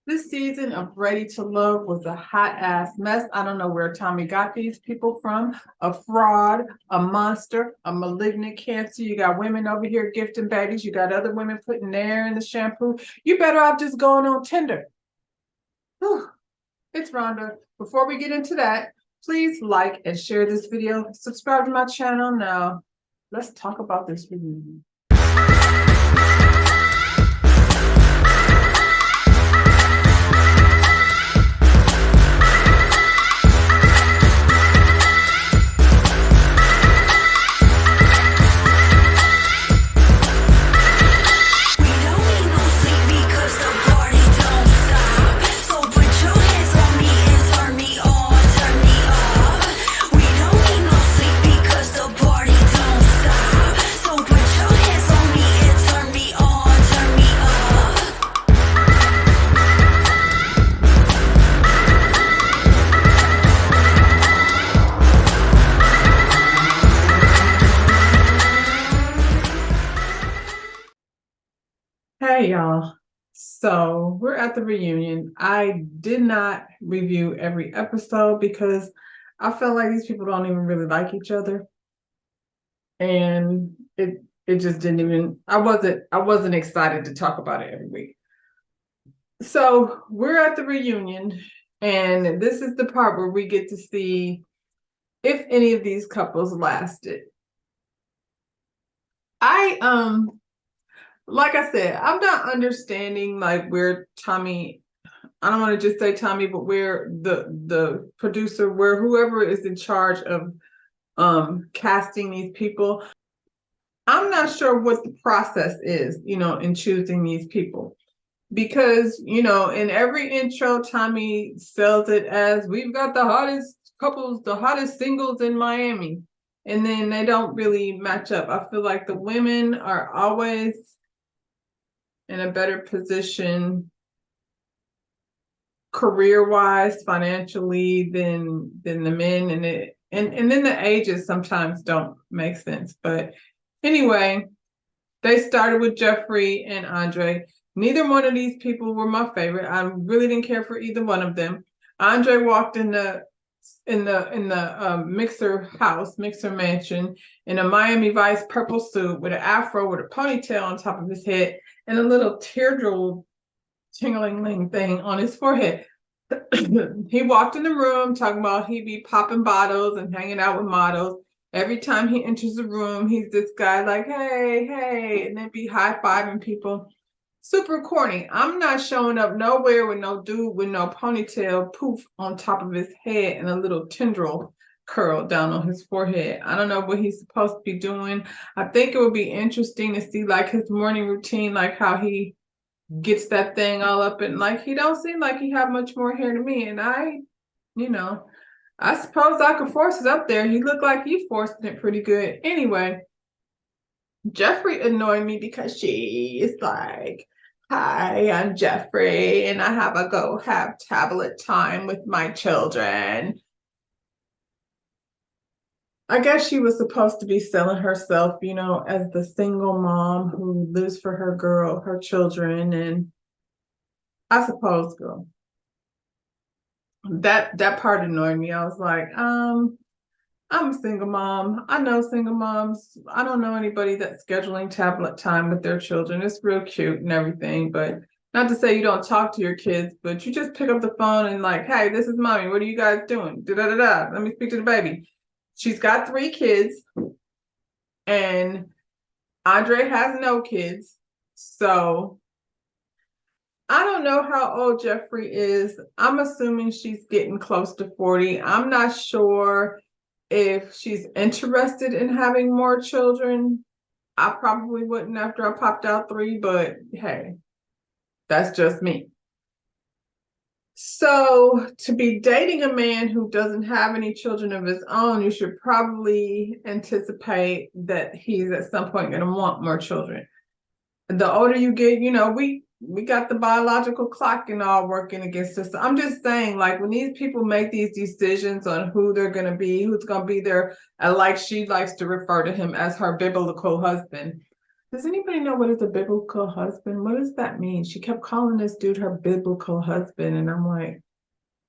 This season of Ready to Love was a hot ass mess. I don't know where Tommy got these people from. A fraud, a monster, a malignant cancer. You got women over here gifting babies. You got other women putting their in the shampoo. You better off just going on Tinder. Whew. It's Rhonda. Before we get into that, please like and share this video. Subscribe to my channel now. Let's talk about this reunion. Hey y'all. So we're at the reunion. I did not review every episode because I felt like these people don't even really like each other. And it just didn't even I wasn't excited to talk about it every week. So we're at the reunion, and this is the part where we get to see if any of these couples lasted. Like I said, I'm not understanding like where Tommy, I don't want to just say Tommy, but where the producer, where whoever is in charge of casting these people, I'm not sure what the process is, in choosing these people. Because, in every intro, Tommy sells it as we've got the hottest couples, the hottest singles in Miami. And then they don't really match up. I feel like the women are always in a better position career-wise, financially than the men, and then the ages sometimes don't make sense. But anyway, they started with Jeffrey and Andre. Neither one of these people were my favorite. I really didn't care for either one of them. Andre walked in the mixer mansion in a Miami Vice purple suit with an afro with a ponytail on top of his head and a little teardrop tingling thing on his forehead. He walked in the room talking about he'd be popping bottles and hanging out with models. Every time he enters the room, he's this guy like, hey, and then be high-fiving people. Super corny. I'm not showing up nowhere with no dude with no ponytail poof on top of his head and a little tendril curl down on his forehead. I don't know what he's supposed to be doing. I think it would be interesting to see like his morning routine, like how he gets that thing all up, and like he don't seem like he have much more hair to me. And I suppose I could force it up there. He looked like he forced it pretty good. Anyway, Jeffrey annoyed me because she is like, hi, I'm Jeffrey, and I have tablet time with my children. I guess she was supposed to be selling herself, as the single mom who lives for her children, and I suppose, girl, that part annoyed me. I was like, I'm a single mom. I know single moms. I don't know anybody that's scheduling tablet time with their children. It's real cute and everything, but not to say you don't talk to your kids, but you just pick up the phone and like, hey, this is mommy. What are you guys doing? Da-da-da-da. Let me speak to the baby. She's got 3 kids, and Andre has no kids. So I don't know how old Jeffrey is. I'm assuming she's getting close to 40. I'm not sure if she's interested in having more children. I probably wouldn't after I popped out 3, but hey, that's just me. So to be dating a man who doesn't have any children of his own, you should probably anticipate that he's at some point going to want more children. The older you get, we got the biological clock and all working against us. So I'm just saying, like, when these people make these decisions on who they're going to be, who's going to be there, like she likes to refer to him as her biblical husband, Does anybody know what is a biblical husband? What does that mean? She kept calling this dude her biblical husband, and I'm like,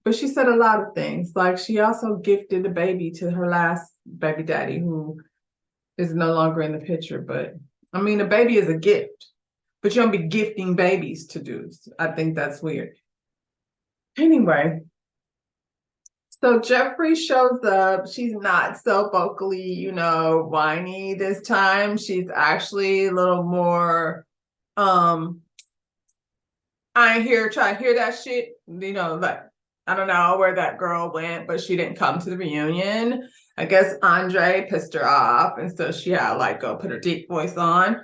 but she said a lot of things. Like she also gifted a baby to her last baby daddy, who is no longer in the picture. But I mean, a baby is a gift, but you don't be gifting babies to dudes. I think that's weird. Anyway, so Jeffrey shows up. She's not so vocally, whiny this time. She's actually a little more, I ain't here trying to hear that shit. Like, I don't know where that girl went, but she didn't come to the reunion. I guess Andre pissed her off, and so she had like go put her deep voice on.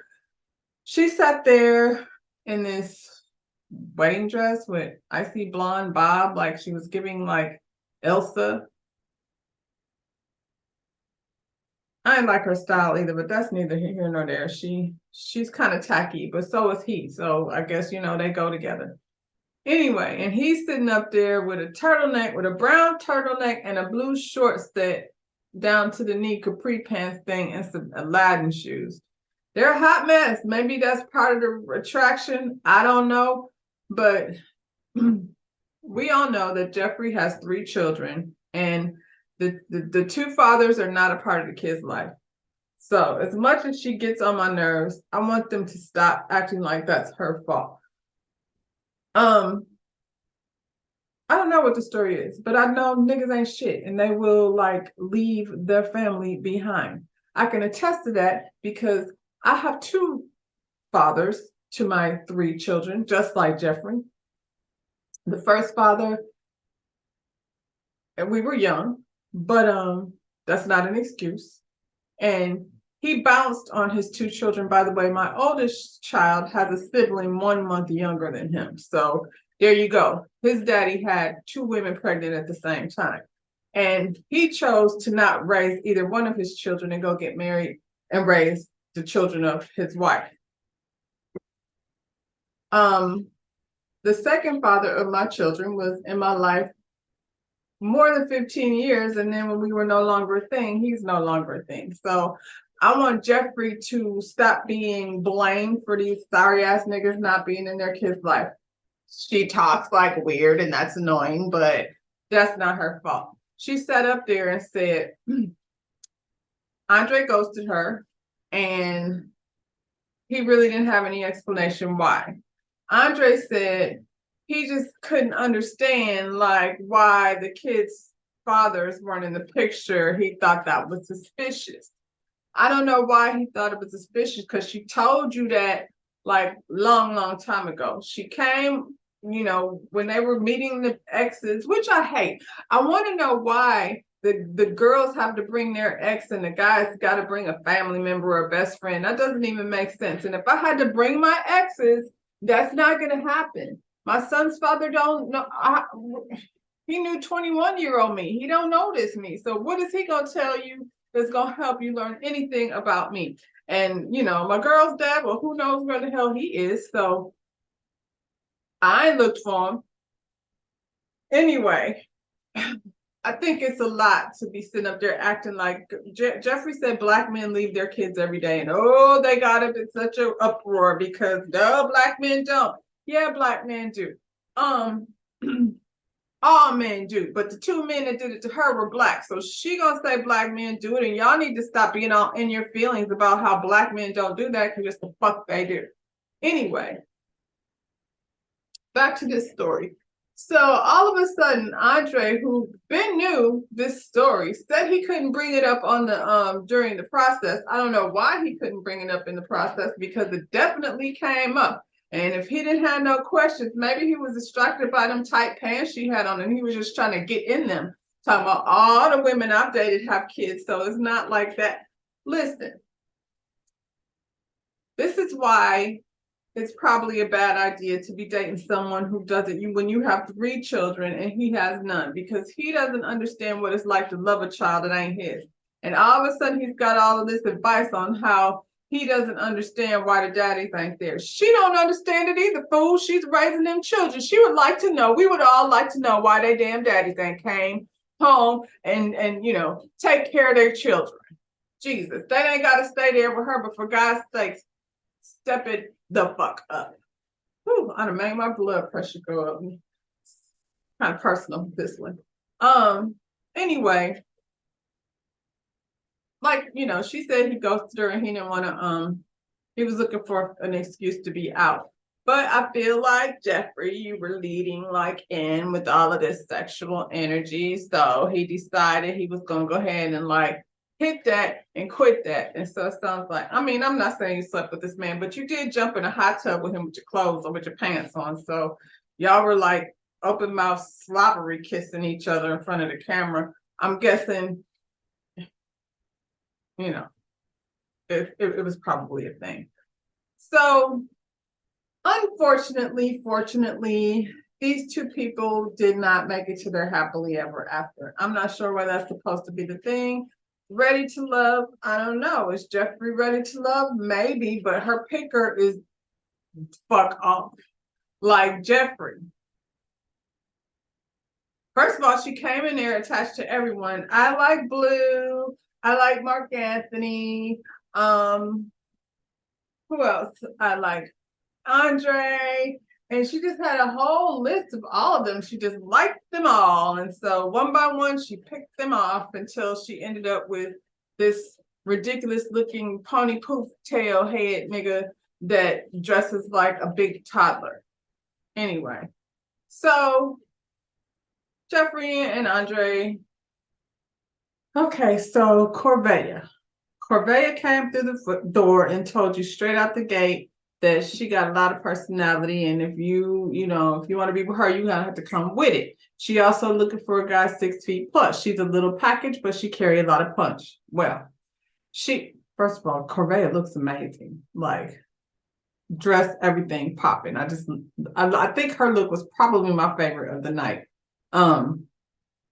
She sat there in this wedding dress with icy blonde bob, like she was giving like Elsa. I didn't like her style either, but that's neither here nor there. She's kind of tacky, but so is he. So I guess they go together. Anyway, and he's sitting up there with a turtleneck, with a brown turtleneck and a blue short set down to the knee capri pants thing and some Aladdin shoes. They're a hot mess. Maybe that's part of the attraction. I don't know. But we all know that Jeffrey has 3 children, and the 2 fathers are not a part of the kid's life. So as much as she gets on my nerves, I want them to stop acting like that's her fault. I don't know what the story is, but I know niggas ain't shit, and they will like leave their family behind. I can attest to that because I have 2 fathers to my 3 children, just like Jeffrey. The first father, and we were young, but that's not an excuse. And he bounced on his 2 children. By the way, my oldest child has a sibling 1 month younger than him. So there you go. His daddy had 2 women pregnant at the same time. And he chose to not raise either one of his children and go get married and raise the children of his wife. The second father of my children was in my life more than 15 years. And then when we were no longer a thing, he's no longer a thing. So I want Jeffrey to stop being blamed for these sorry ass niggas not being in their kids' life. She talks like weird, and that's annoying, but that's not her fault. She sat up there and said, Andre ghosted her, and he really didn't have any explanation why. Andre said he just couldn't understand like why the kids' fathers weren't in the picture. He thought that was suspicious. I don't know why he thought it was suspicious, because she told you that like long time ago. She came, when they were meeting the exes, which I hate. I want to know why the girls have to bring their ex and the guys got to bring a family member or a best friend. That doesn't even make sense. And if I had to bring my exes, that's not going to happen. My son's father don't know. He knew 21-year-old me. He don't know this me. So what is he going to tell you that's going to help you learn anything about me? And, my girl's dad, well, who knows where the hell he is. So I looked for him. Anyway, I think it's a lot to be sitting up there acting like Jeffrey said Black men leave their kids every day. And, they got up in such an uproar because no, Black men don't. Yeah, Black men do. All men do, but the 2 men that did it to her were Black. So she gonna say Black men do it, and y'all need to stop being all in your feelings about how Black men don't do that, because just the fuck they do. Anyway, back to this story. So all of a sudden, Andre, who been knew this story, said he couldn't bring it up on the during the process. I don't know why he couldn't bring it up in the process, because it definitely came up. And if he didn't have no questions, maybe he was distracted by them tight pants she had on, and he was just trying to get in them. Talking about all the women I've dated have kids, so it's not like that. Listen, this is why it's probably a bad idea to be dating someone who doesn't, when you have 3 children and he has none, because he doesn't understand what it's like to love a child that ain't his. And all of a sudden he's got all of this advice on how he doesn't understand why the daddies ain't there. She don't understand it either, fool. She's raising them children. She would like to know, we would all like to know why they damn daddies ain't came home and take care of their children. Jesus, they ain't got to stay there with her, but for God's sakes, step it the fuck up. Whew, I'd have made my blood pressure go up. Kind of personal, this one. Anyway, like, she said he ghosted her and he didn't want to, he was looking for an excuse to be out. But I feel like, Jeffrey, you were leading like in with all of this sexual energy. So he decided he was going to go ahead and like hit that and quit that. And so it sounds like, I mean, I'm not saying you slept with this man, but you did jump in a hot tub with him with your clothes on, with your pants on. So y'all were like open mouth slobbery kissing each other in front of the camera. I'm guessing, it was probably a thing. So unfortunately, fortunately, these two people did not make it to their happily ever after. I'm not sure why that's supposed to be the thing. Ready to love? I don't know. Is Jeffrey ready to love? Maybe, but her picker is fuck off. Like Jeffrey. First of all, she came in there attached to everyone. I like Blue. I like Mark Anthony. Who else? I like Andre. And she just had a whole list of all of them. She just liked them all. And so one by one, she picked them off until she ended up with this ridiculous looking pony poof tail head nigga that dresses like a big toddler. Anyway, so Jeffrey and Andre. Okay, so Corvea came through the door and told you straight out the gate that she got a lot of personality, and if you want to be with her, you gotta have to come with it. She also looking for a guy 6 feet plus. She's a little package, but she carry a lot of punch. Well, first of all, Corvea looks amazing. Like dress, everything popping. I think her look was probably my favorite of the night.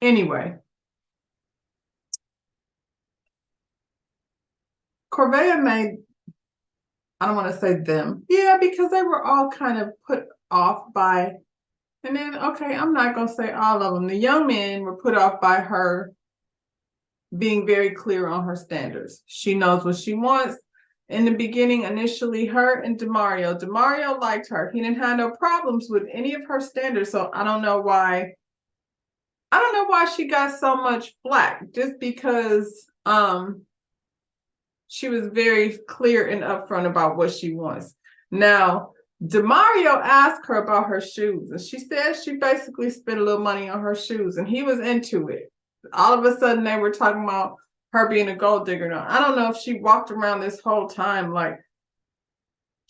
Anyway. Corvea made, I don't want to say them. Yeah, because they were all kind of put off by, and then, okay, I'm not going to say all of them. The young men were put off by her being very clear on her standards. She knows what she wants. In the beginning, initially, her and DeMario liked her. He didn't have no problems with any of her standards. So I don't know why she got so much flack, just because, she was very clear and upfront about what she wants. Now, DeMario asked her about her shoes, and she said she basically spent a little money on her shoes, and he was into it. All of a sudden, they were talking about her being a gold digger. Now, I don't know if she walked around this whole time like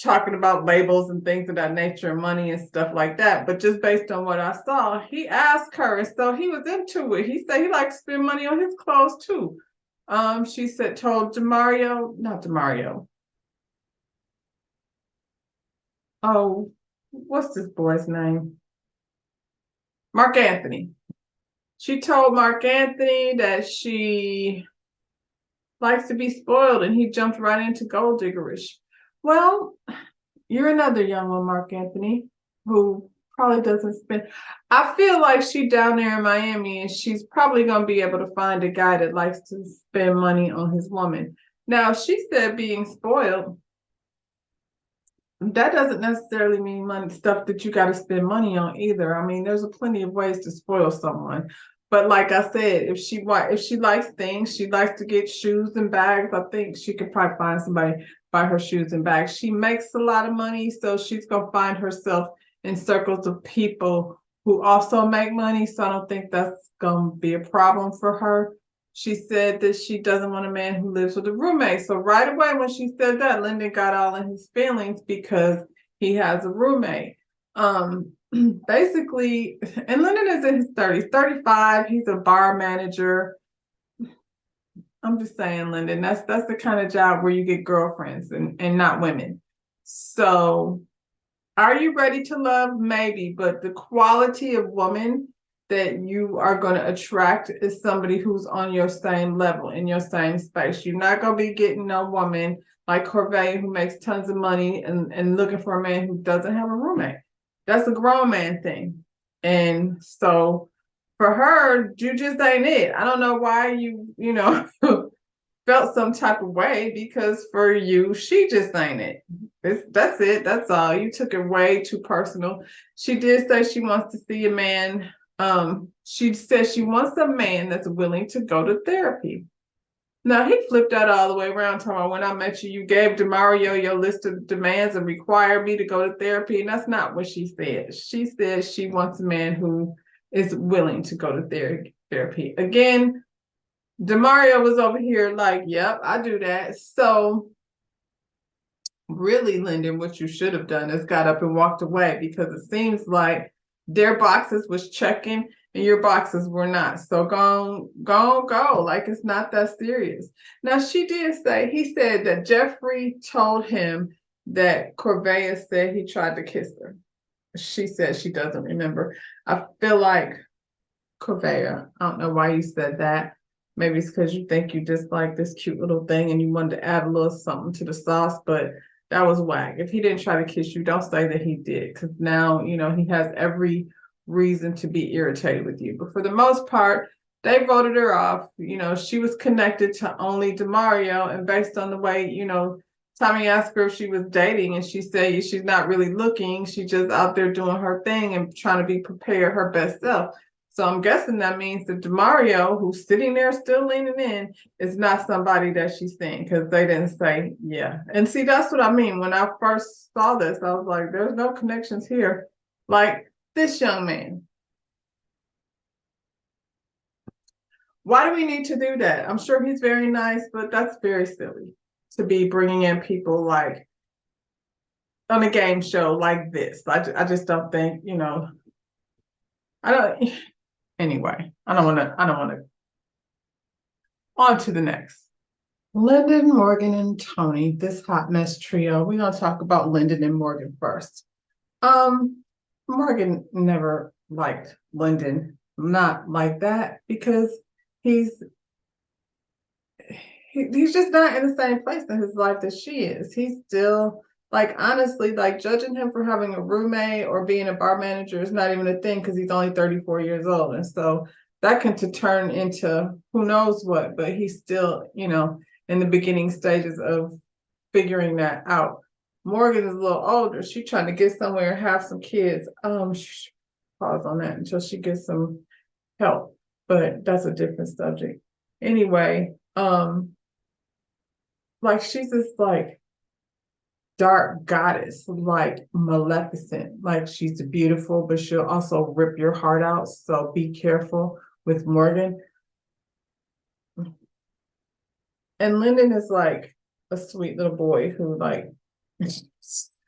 talking about labels and things of that nature and money and stuff like that, but just based on what I saw, he asked her, and so he was into it. He said he liked to spend money on his clothes too. She told not DeMario. Oh, what's this boy's name? Mark Anthony. She told Mark Anthony that she likes to be spoiled, and he jumped right into gold diggerish. Well, you're another young one, Mark Anthony, who probably doesn't spend. I feel like she down there in Miami, and she's probably going to be able to find a guy that likes to spend money on his woman. Now, she said being spoiled, that doesn't necessarily mean money, stuff that you got to spend money on either. I mean, there's plenty of ways to spoil someone. But like I said, if she likes things, she likes to get shoes and bags. I think she could probably find somebody buy her shoes and bags. She makes a lot of money, so she's gonna find herself in circles of people who also make money. So I don't think that's gonna be a problem for her. She said that she doesn't want a man who lives with a roommate. So right away when she said that, Lyndon got all in his feelings because he has a roommate. Basically, and Lyndon is in his 30s, 35. He's a bar manager. I'm just saying, Lyndon, that's the kind of job where you get girlfriends and not women. So are you ready to love? Maybe, but the quality of woman that you are going to attract is somebody who's on your same level, in your same space. You're not going to be getting no woman like Corvea who makes tons of money and looking for a man who doesn't have a roommate. That's a grown man thing. And so for her, you just ain't it. I don't know why you felt some type of way because for you, she just ain't it. That's it. That's all. You took it way too personal. She did say she wants to see a man. She says she wants a man that's willing to go to therapy. Now he flipped that all the way around, talking about when I met you, you gave DeMario your list of demands and required me to go to therapy. And that's not what she said. She said she wants a man who is willing to go to therapy. Again, DeMario was over here like, yep, I do that. So really, Lyndon, what you should have done is got up and walked away, because it seems like their boxes was checking and your boxes were not. So go. Like, it's not that serious. Now, she did say, he said that Jeffrey told him that Corvea said he tried to kiss her. She said she doesn't remember. I feel like Corvea, I don't know why you said that. Maybe it's because you think you dislike this cute little thing and you wanted to add a little something to the sauce, but that was whack. If he didn't try to kiss you, don't say that he did, because now, he has every reason to be irritated with you. But for the most part, they voted her off. She was connected to only DeMario, and based on the way, Tommy asked her if she was dating, and she said she's not really looking. She's just out there doing her thing and trying to be prepared her best self. So I'm guessing that means that DeMario, who's sitting there still leaning in, is not somebody that she's seeing, because they didn't say, yeah. And see, that's what I mean. When I first saw this, I was like, there's no connections here. Like this young man. Why do we need to do that? I'm sure he's very nice, but that's very silly to be bringing in people like on a game show like this. I just don't think, I don't. Anyway, I don't want to. On to the next. Lyndon, Morgan, and Tony, this hot mess trio. We're going to talk about Lyndon and Morgan first. Morgan never liked Lyndon, not like that, because he's just not in the same place in his life that she is. He's still, like, honestly, like, judging him for having a roommate or being a bar manager is not even a thing, because he's only 34 years old. And so that can turn into who knows what, but he's still, in the beginning stages of figuring that out. Morgan is a little older. She's trying to get somewhere and have some kids. Pause on that until she gets some help, but that's a different subject. Anyway, like, she's this like dark goddess, like Maleficent. Like, she's beautiful, but she'll also rip your heart out. So be careful with Morgan. And Lyndon is like a sweet little boy who like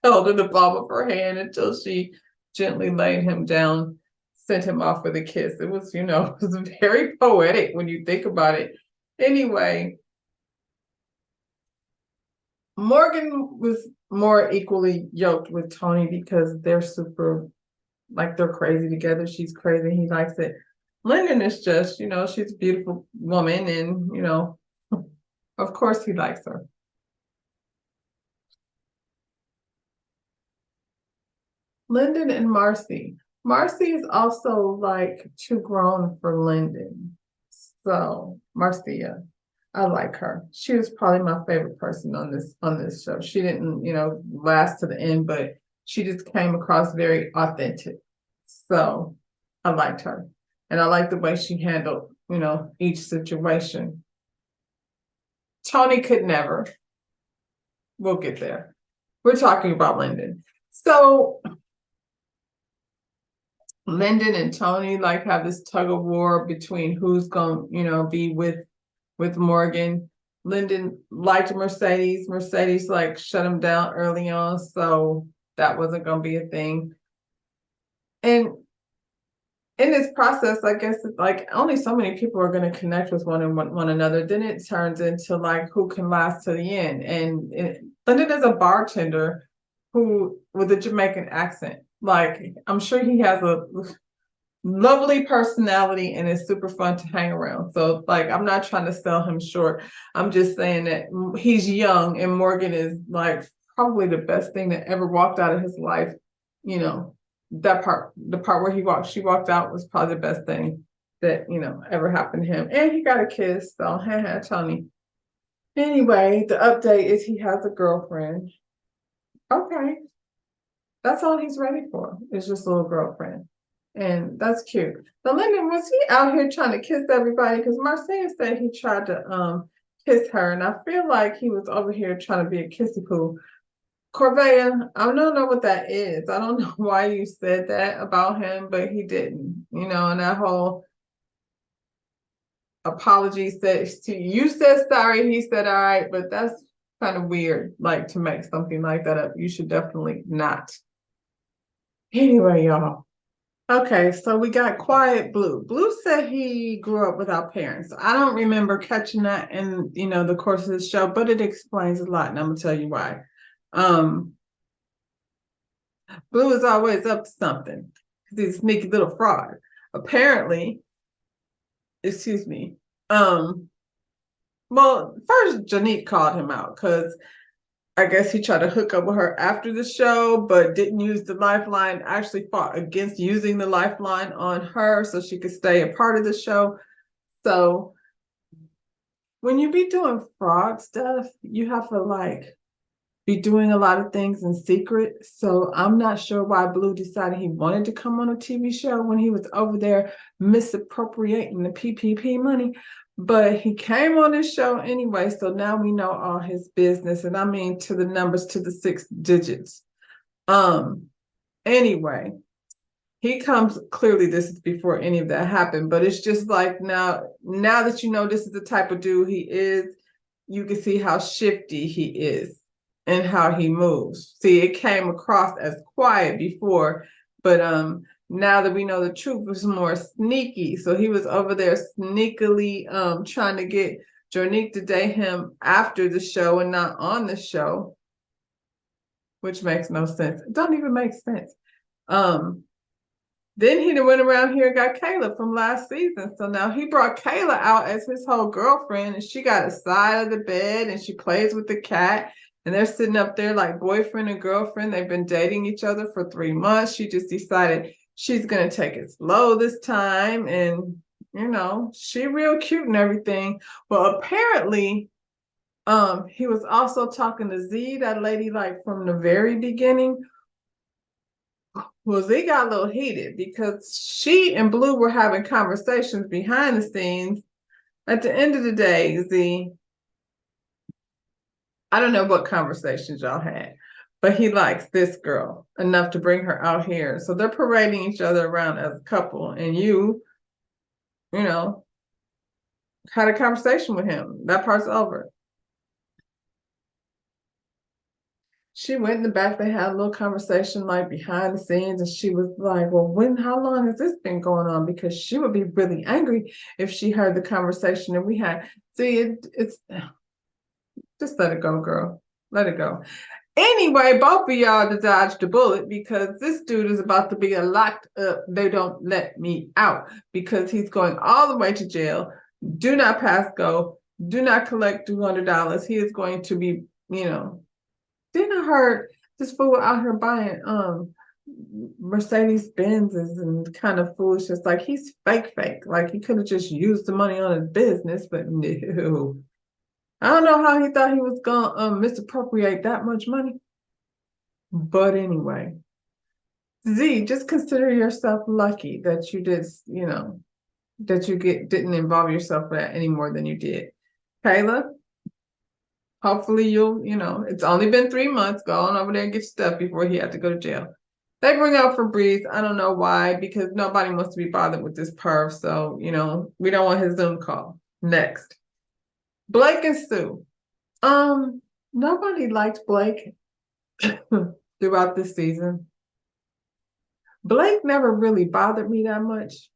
held in the palm of her hand until she gently laid him down, sent him off with a kiss. It was, it was very poetic when you think about it. Anyway, Morgan was more equally yoked with Tony because they're super, like, they're crazy together. She's crazy. He likes it. Lyndon is just, she's a beautiful woman, and, of course he likes her. Lyndon and Marcy. Marcy is also like too grown for Lyndon. So Marcia, I like her. She was probably my favorite person on this show. She didn't, last to the end, but she just came across very authentic. So I liked her. And I liked the way she handled, each situation. Tony could never. We'll get there. We're talking about Lyndon. So Lyndon and Tony like have this tug of war between who's going, be with Morgan. Lyndon liked Mercedes. Mercedes like shut him down early on, so that wasn't going to be a thing. And in this process, I guess it's like only so many people are going to connect with one another. Then it turns into like who can last to the end. And Lyndon is a bartender who with a Jamaican accent. Like, I'm sure he has a lovely personality and is super fun to hang around. So, like, I'm not trying to sell him short. I'm just saying that he's young, and Morgan is like probably the best thing that ever walked out of his life. The part where she walked out was probably the best thing that ever happened to him. And he got a kiss. So, Tony. Anyway, the update is he has a girlfriend. Okay. That's all he's ready for. Is just a little girlfriend. And that's cute. But Lennon, was he out here trying to kiss everybody? Because Marcia said he tried to kiss her, and I feel like he was over here trying to be a kissy poo. Corvea, I don't know what that is. I don't know why you said that about him, but he didn't. And that whole apology said you said sorry, he said all right, but that's kind of weird, like to make something like that up. You should definitely not. Anyway, y'all. Okay, so we got Quiet Blue. Blue said he grew up without parents. I don't remember catching that in, the course of the show, but it explains a lot, and I'm gonna tell you why. Um, Blue is always up to something because he's a sneaky little fraud. Apparently, excuse me. Well, first Janique called him out because I guess he tried to hook up with her after the show, but didn't use the lifeline, actually fought against using the lifeline on her so she could stay a part of the show. So when you be doing fraud stuff, you have to be doing a lot of things in secret. So I'm not sure why Blue decided he wanted to come on a TV show when he was over there misappropriating the PPP money. But he came on this show anyway, so now we know all his business, and I mean to the numbers, to the 6 digits. Anyway, he comes, clearly this is before any of that happened, but it's just like now that you know this is the type of dude he is, you can see how shifty he is and how he moves. See, it came across as quiet before, but now that we know the truth, was more sneaky. So he was over there sneakily trying to get Jonique to date him after the show and not on the show, which makes no sense. It don't even make sense. Then he went around here and got Kayla from last season. So now he brought Kayla out as his whole girlfriend, and she got a side of the bed and she plays with the cat. And they're sitting up there like boyfriend and girlfriend. They've been dating each other for 3 months. She just decided she's going to take it slow this time. And, she real cute and everything. Well, apparently, he was also talking to Z, that lady like from the very beginning. Well, Z got a little heated because she and Blue were having conversations behind the scenes. At the end of the day, Z, I don't know what conversations y'all had, but he likes this girl enough to bring her out here. So they're parading each other around as a couple, and had a conversation with him. That part's over. She went in the back, they had a little conversation like behind the scenes, and she was like, well, how long has this been going on? Because she would be really angry if she heard the conversation that we had. See, it's just let it go, girl. Let it go. Anyway, both of y'all dodged the bullet because this dude is about to be locked up. They don't let me out because he's going all the way to jail. Do not pass go. Do not collect $200. He is going to be, didn't I heard this fool out here buying Mercedes Benzes and kind of foolishness. Like he's fake. Like he could have just used the money on his business, but no. I don't know how he thought he was gonna misappropriate that much money. But anyway, Z, just consider yourself lucky that you did, that you didn't involve yourself with that any more than you did. Kayla, hopefully it's only been 3 months. Go on over there and get stuff before he had to go to jail. They bring out Fabrice. I don't know why, because nobody wants to be bothered with this perv. So, we don't want his Zoom call. Next. Blake and Sue. Nobody liked Blake throughout this season. Blake never really bothered me that much.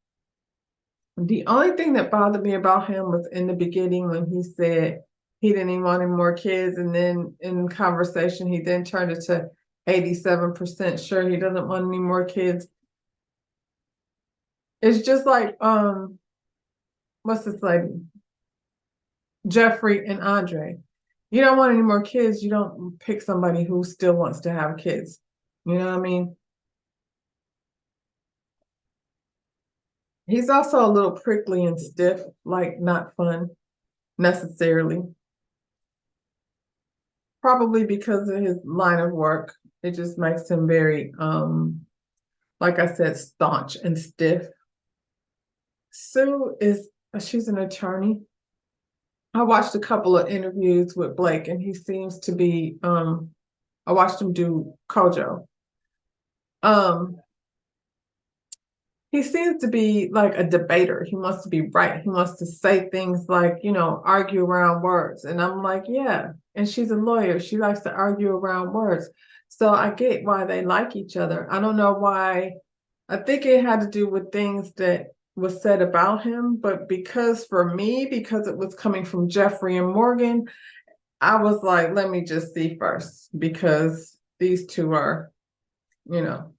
The only thing that bothered me about him was in the beginning when he said he didn't even want any more kids, and then in conversation he then turned it to 87% sure he doesn't want any more kids. It's just like what's this lady? Jeffrey and Andre. You don't want any more kids, you don't pick somebody who still wants to have kids. You know what I mean? He's also a little prickly and stiff, like not fun necessarily. probably because of his line of work. It just makes him very, like I said, staunch and stiff. Sue is, she's an attorney. I watched a couple of interviews with Blake, and he seems to be, I watched him do Kojo. Um, he seems to be like a debater. He wants to be right. He wants to say things like, argue around words. And I'm like, yeah. And she's a lawyer. She likes to argue around words. So I get why they like each other. I don't know why. I think it had to do with things that was said about him, but because for me, because it was coming from Jeffrey and Morgan, I was like, let me just see first, because these two are, you know,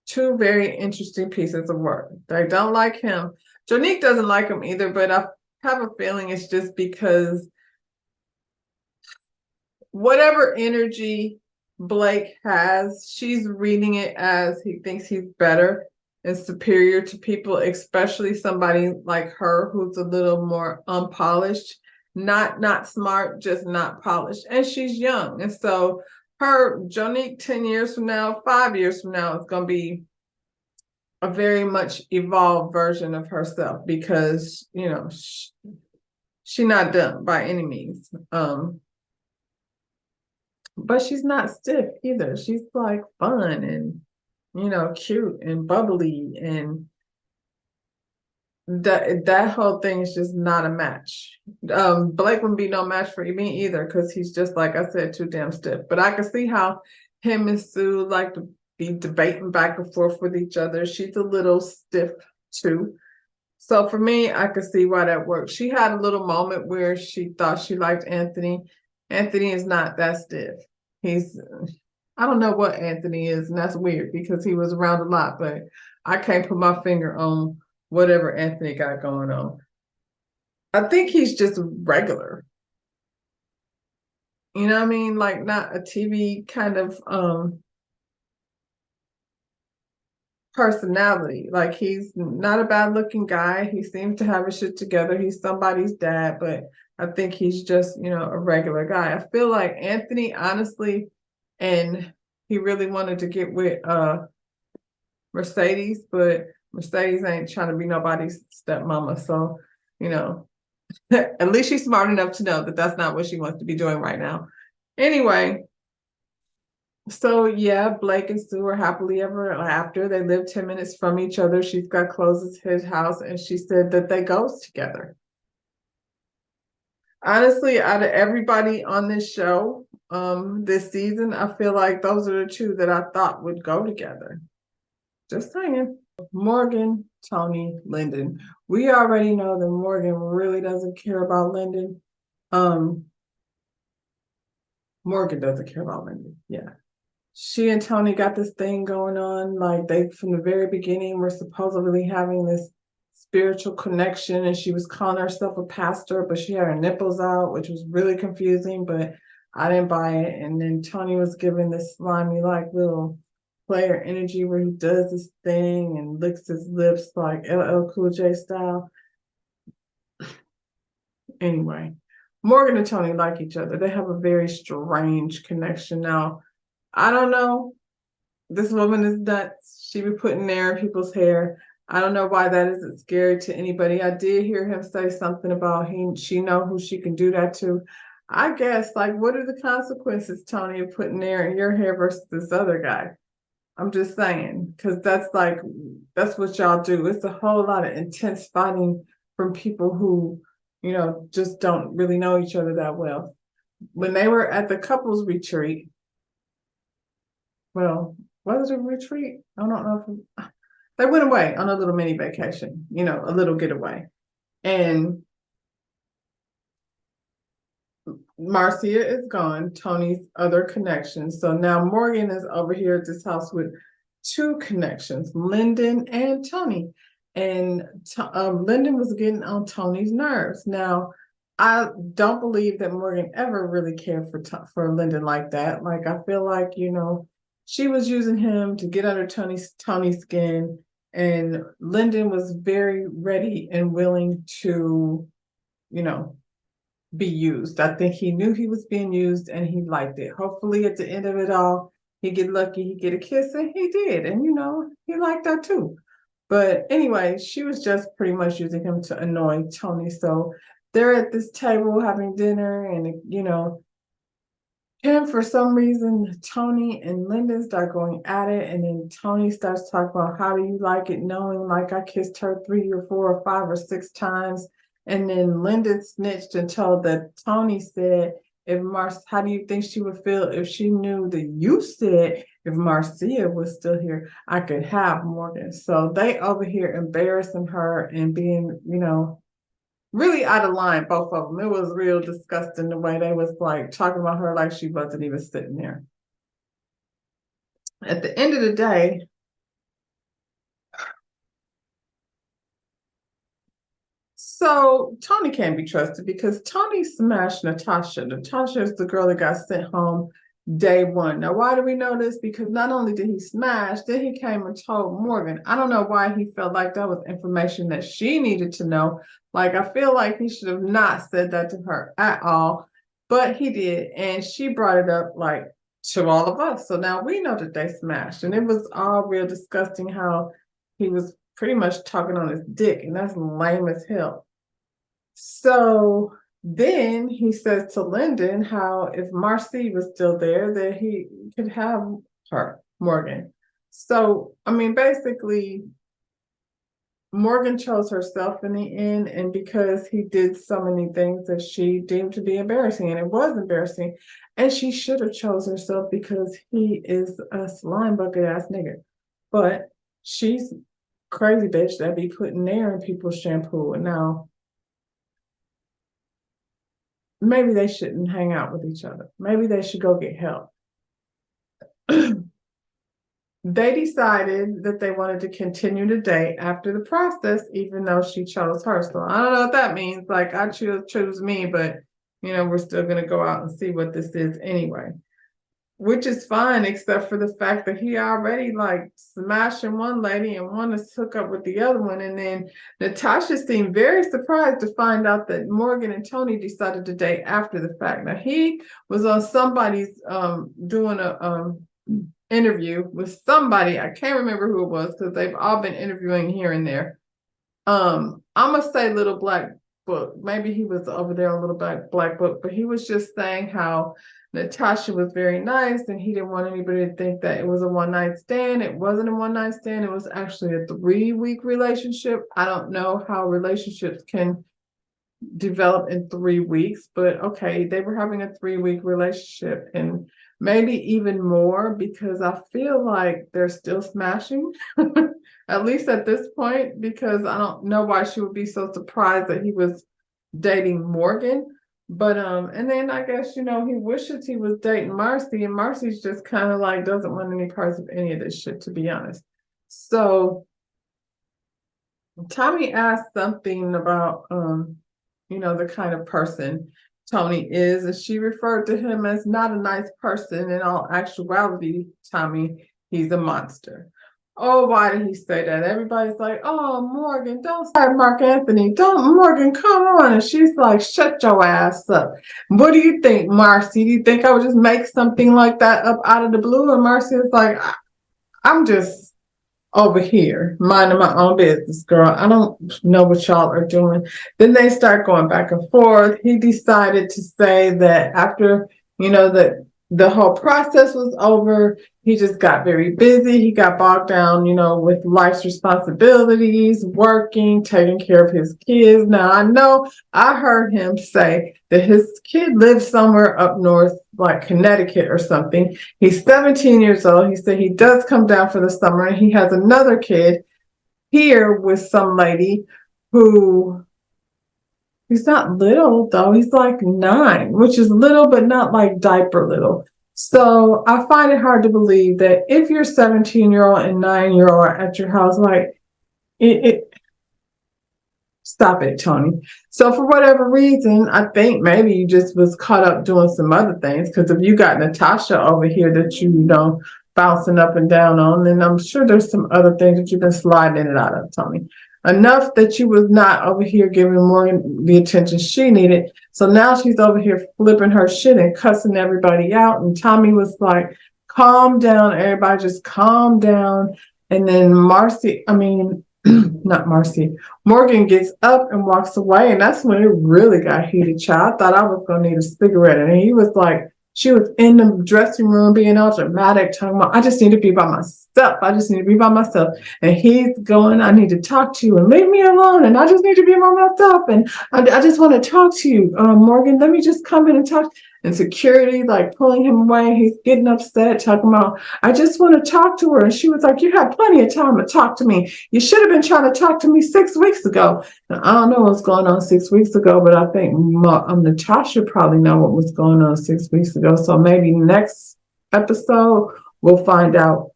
two very interesting pieces of work. They don't like him. Jonique doesn't like him either, but I have a feeling it's just because whatever energy Blake has, she's reading it as he thinks he's better and superior to people, especially somebody like her who's a little more unpolished, not smart, just not polished. And she's young. And so her Jonique 10 years from now, 5 years from now, is going to be a very much evolved version of herself, because she's not done by any means. But she's not stiff either. She's like fun and cute and bubbly, and that whole thing is just not a match. Blake wouldn't be no match for me either, because he's just, like I said, too damn stiff. But I can see how him and Sue like to be debating back and forth with each other. She's a little stiff too. So for me, I could see why that worked. She had a little moment where she thought she liked Anthony. Anthony is not that stiff. He's, I don't know what Anthony is, and that's weird because he was around a lot, but I can't put my finger on whatever Anthony got going on. I think he's just regular. You know what I mean? Like not a TV kind of personality. Like he's not a bad looking guy. He seems to have his shit together. He's somebody's dad, but I think he's just, a regular guy. I feel like Anthony, honestly, and he really wanted to get with Mercedes, but Mercedes ain't trying to be nobody's stepmama. So, at least she's smart enough to know that that's not what she wants to be doing right now. Anyway, so yeah, Blake and Sue are happily ever after. They live 10 minutes from each other. She's got clothes at his house, and she said that they goes together. Honestly, out of everybody on this show, this season, I feel like those are the two that I thought would go together. Just saying. Morgan, Tony, Lyndon. We already know that Morgan really doesn't care about Lyndon. Morgan doesn't care about Lyndon. Yeah. She and Tony got this thing going on. Like they, from the very beginning, were supposedly having this spiritual connection, and she was calling herself a pastor, but she had her nipples out, which was really confusing, but I didn't buy it. And then Tony was giving this slimy, like little player energy where he does this thing and licks his lips like LL Cool J style. Anyway, Morgan and Tony like each other. They have a very strange connection. Now, I don't know. This woman is nuts. She be putting air in people's hair. I don't know why that isn't scary to anybody. I did hear him say something about she know who she can do that to. I guess, like, what are the consequences, Tony, of putting air in your hair versus this other guy? I'm just saying, because that's what y'all do. It's a whole lot of intense fighting from people who, just don't really know each other that well. When they were at the couples retreat, well, was it a retreat? I don't know if they went away on a little mini vacation, a little getaway. And Marcia is gone, Tony's other connections. So now Morgan is over here at this house with two connections, Lyndon and Tony. And Lyndon was getting on Tony's nerves. Now, I don't believe that Morgan ever really cared for Lyndon like that. Like, I feel like, she was using him to get under Tony's skin, and Lyndon was very ready and willing to, be used. I think he knew he was being used and he liked it. Hopefully at the end of it all, he get lucky, he get a kiss, and he did. And he liked that too. But anyway, she was just pretty much using him to annoy Tony. So they're at this table having dinner, and and for some reason, Tony and Lyndon start going at it, and then Tony starts talking about how do you like it knowing like I kissed her 3 or 4 or 5 or 6 times, and then Lyndon snitched and told that Tony said, how do you think she would feel if she knew that you said if Marcia was still here, I could have Morgan? So they over here embarrassing her and being, really out of line, both of them. It was real disgusting the way they was like talking about her like she wasn't even sitting there. At the end of the day, so Tony can't be trusted because Tony smashed Natasha. Natasha is the girl that got sent home day one. Now, why do we know this? Because not only did he smash, then he came and told Morgan. I don't know why he felt like that was information that she needed to know. Like, I feel like he should have not said that to her at all, but he did. And she brought it up like to all of us. So now we know that they smashed. And it was all real disgusting how he was pretty much talking on his dick, and that's lame as hell. So then he says to Lyndon how if Marcy was still there, that he could have her, Morgan. So, I mean, basically, Morgan chose herself in the end, and because he did so many things that she deemed to be embarrassing, and it was embarrassing, and she should have chose herself because he is a slime bucket ass nigga. But she's crazy bitch that be putting air in people's shampoo, and now maybe they shouldn't hang out with each other. Maybe they should go get help. They decided that they wanted to continue to date after the process, even though she chose her. So I don't know what that means. Like, I choose me, but we're still gonna go out and see what this is anyway. Which is fine, except for the fact that he already like smashing one lady and wanted to hook up with the other one. And then Natasha seemed very surprised to find out that Morgan and Tony decided to date after the fact. Now he was on somebody's doing a interview with somebody. I can't remember who it was because they've all been interviewing here and there. I'm gonna say Little Black Book. Maybe he was over there on Little Black Book, but he was just saying how Natasha was very nice and he didn't want anybody to think that it was a one-night stand. It wasn't a one-night stand. It was actually a 3-week relationship. I don't know how relationships can develop in 3 weeks, but okay, they were having a 3-week relationship and maybe even more because I feel like they're still smashing, at least at this point, because I don't know why she would be so surprised that he was dating Morgan. But and then I guess he wishes he was dating Marcy, and Marcy's just kind of like doesn't want any parts of any of this shit, to be honest. So Tommy asked something about the kind of person Tony is, and she referred to him as not a nice person. In all actuality, Tommy, he's a monster. Oh, why did he say that? Everybody's like, oh, Morgan, don't say Mark Anthony. Don't, Morgan, come on. And she's like, shut your ass up. What do you think, Marcy? Do you think I would just make something like that up out of the blue? And Marcy is like, I'm just over here minding my own business, girl. I don't know what y'all are doing. Then they start going back and forth. He decided to say that after, that the whole process was over, he just got very busy. He got bogged down, with life's responsibilities, working, taking care of his kids. Now, I know I heard him say that his kid lives somewhere up north, like Connecticut or something. He's 17 years old. He said he does come down for the summer, and he has another kid here with some lady who, he's not little though. He's like 9, which is little, but not like diaper little. So I find it hard to believe that if your 17-year-old and 9-year-old are at your house, like stop it, Tony. So for whatever reason, I think maybe you just was caught up doing some other things. Because if you got Natasha over here that bouncing up and down on, then I'm sure there's some other things that you've been sliding in and out of, Tony. Enough that you was not over here giving Morgan the attention she needed. So now she's over here flipping her shit and cussing everybody out. And Tommy was like, calm down, everybody, just calm down. And then not Marcy, Morgan gets up and walks away. And that's when it really got heated, child. I thought I was going to need a cigarette. And he was like, she was in the dressing room being all dramatic, talking about, I just need to be by myself. I just need to be by myself. And he's going, I need to talk to you and leave me alone. And I just need to be by myself. And I just want to talk to you, Morgan. Let me just come in and talk. And security, like, pulling him away. He's getting upset, talking about, I just want to talk to her. And she was like, you had plenty of time to talk to me. You should have been trying to talk to me 6 weeks ago. And I don't know what's going on 6 weeks ago, but I think Natasha probably know what was going on 6 weeks ago. So maybe next episode, we'll find out,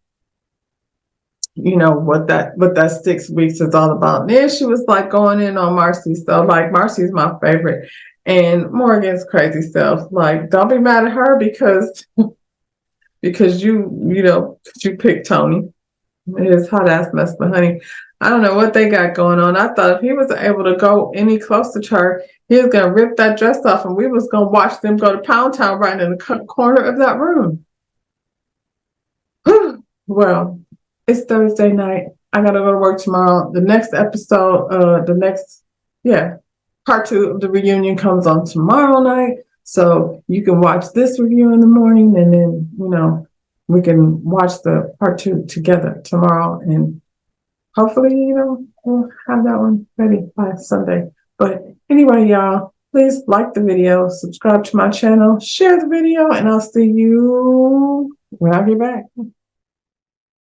you know, what that 6 weeks is all about. And then she was like going in on Marcy. So like, Marcy's my favorite. And Morgan's crazy self, like, don't be mad at her because you picked Tony. His hot ass mess, but honey, I don't know what they got going on. I thought if he was able to go any closer to her, he was gonna rip that dress off, and we was gonna watch them go to Pound Town right in the corner of that room. Well, it's Thursday night. I gotta go to work tomorrow. The next episode, part 2 of the reunion comes on tomorrow night. So you can watch this review in the morning, and then, you know, we can watch the part 2 together tomorrow. And hopefully, you know, we'll have that one ready by Sunday. But anyway, y'all, please like the video, subscribe to my channel, share the video, and I'll see you when I get back.